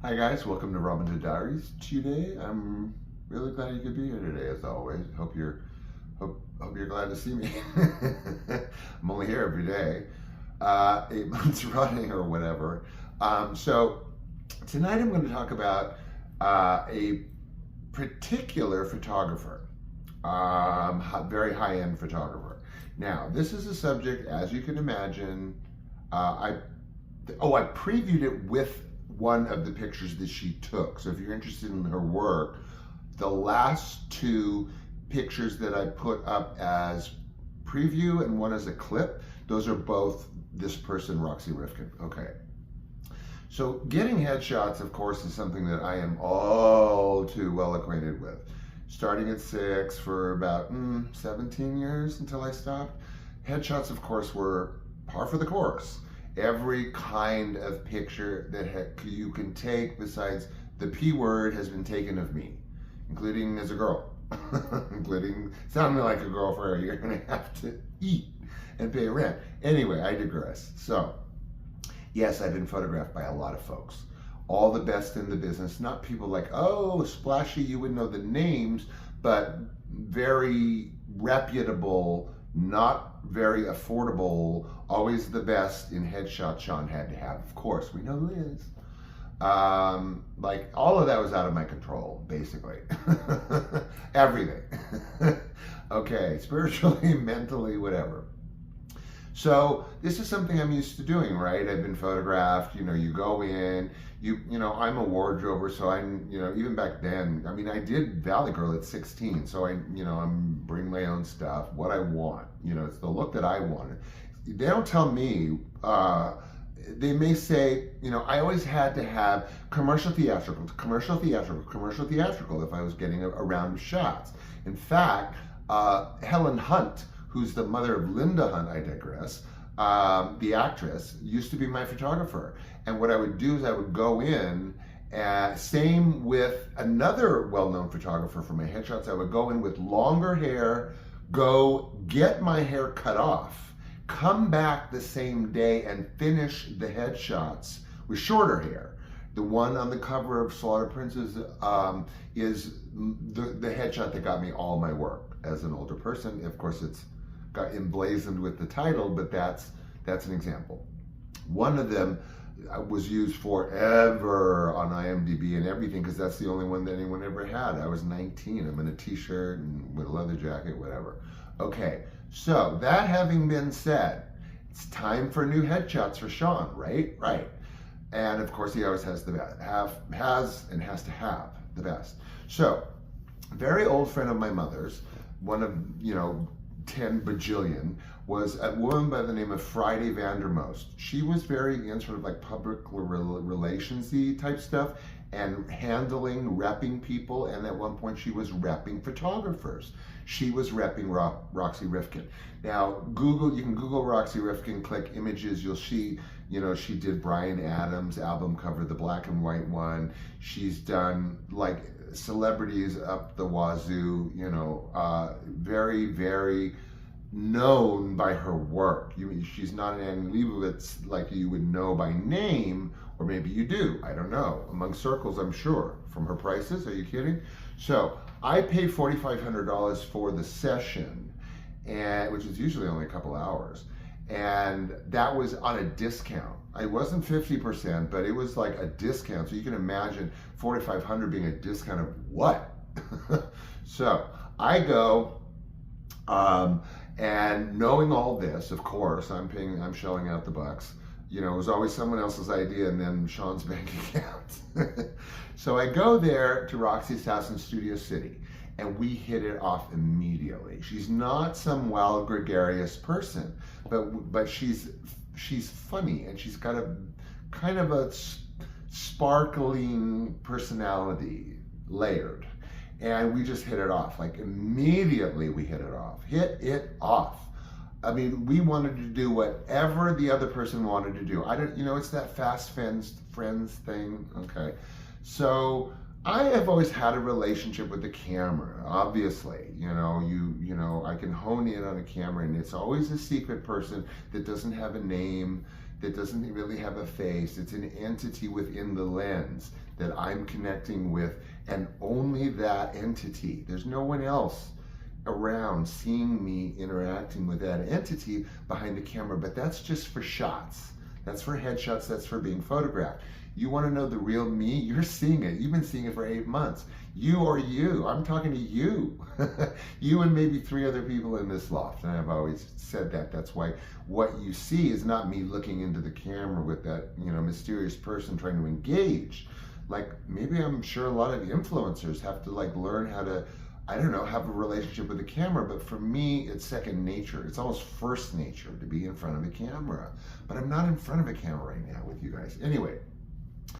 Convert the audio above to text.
Hi guys, welcome to Diaries. Today, I'm really glad you could be here today. As always, hope you're glad to see me. I'm only here every day, 8 months running or whatever. So tonight I'm going to talk about a particular photographer, very high-end photographer. Now, this is a subject, as you can imagine. I previewed it with one of the pictures that she took. So if you're interested in her work, the last two pictures that I put up as preview and one as a clip, those are both this person, ROXY RIFKIN. Okay. So getting headshots, of course, is something that I am all too well acquainted with. Starting at 6 for about 17 years until I stopped. Headshots, of course, were par for the course. Every kind of picture that you can take besides the P word has been taken of me, including as a girl, including sounding like a girl for her. You're gonna have to eat and pay rent. Anyway, I digress. So, yes, I've been photographed by a lot of folks. All the best in the business, not people like, oh, splashy, you would know the names, but very reputable, not very affordable, always the best in headshot Sean had to have. Of course, we know who he is. Like all of that was out of my control, basically. Everything. Okay, spiritually, mentally, whatever. So this is something I'm used to doing, right? I've been photographed, you go in, I'm a wardrober, so even back then, I did Valley Girl at 16, so I'm bring my own stuff, what I want, it's the look that I wanted. They don't tell me, they may say, I always had to have commercial theatrical if I was getting a round of shots. In fact, Helen Hunt, who's the mother of Linda Hunt, I digress, the actress, used to be my photographer. And what I would do is I would go in, same with another well-known photographer for my headshots, I would go in with longer hair, go get my hair cut off, come back the same day and finish the headshots with shorter hair. The one on the cover of Slaughter Princess is the headshot that got me all my work as an older person. Of course, it's got emblazoned with the title, but that's an example. One of them was used forever on IMDb and everything because that's the only one that anyone ever had. I was 19. I'm in a t-shirt and with a leather jacket, whatever. Okay, so that having been said, it's time for new headshots for Sean, right? Right. And of course, he always has the best, has to have the best. So, a very old friend of my mother's, one of 10 bajillion, was a woman by the name of Friday Vandermost. She was very in sort of like public relations-y type stuff and handling, repping people, and at one point she was repping photographers. She was repping ROXY RIFKIN. Now, you can Google ROXY RIFKIN, click images, you'll see, she did Bryan Adams' album cover, the black and white one. She's done like celebrities up the wazoo, very, very known by her work. She's not an Annie Leibovitz like you would know by name, or maybe you do, I don't know. Among circles, I'm sure. From her prices, are you kidding? So I paid $4,500 for the session, which is usually only a couple hours. And that was on a discount. I wasn't 50%, but it was like a discount. So you can imagine $4,500 being a discount of what? So I go, and knowing all this, of course, I'm shelling out the bucks. It was always someone else's idea and then Sean's bank account. So I go there to Roxy's house in Studio City and we hit it off immediately. She's not some wild, gregarious person, but she's funny and she's got a kind of a sparkling personality layered. And we just hit it off. Like immediately we hit it off. Hit it off. We wanted to do whatever the other person wanted to do. It's that fast friends thing. Okay. So I have always had a relationship with the camera, obviously. I can hone in on a camera and it's always a secret person that doesn't have a name, that doesn't really have a face. It's an entity within the lens that I'm connecting with, and only that entity. There's no one else around seeing me interacting with that entity behind the camera, but that's just for shots. That's for headshots, that's for being photographed. You want to know the real me? You're seeing it. You've been seeing it for 8 months. You or you. I'm talking to you. You and maybe 3 other people in this loft. And I've always said that. That's why what you see is not me looking into the camera with that, you know, mysterious person trying to engage. Like, maybe I'm sure a lot of influencers have to like learn how to, I don't know, have a relationship with the camera, but for me, it's second nature. It's almost first nature to be in front of a camera. But I'm not in front of a camera right now with you guys. Anyway,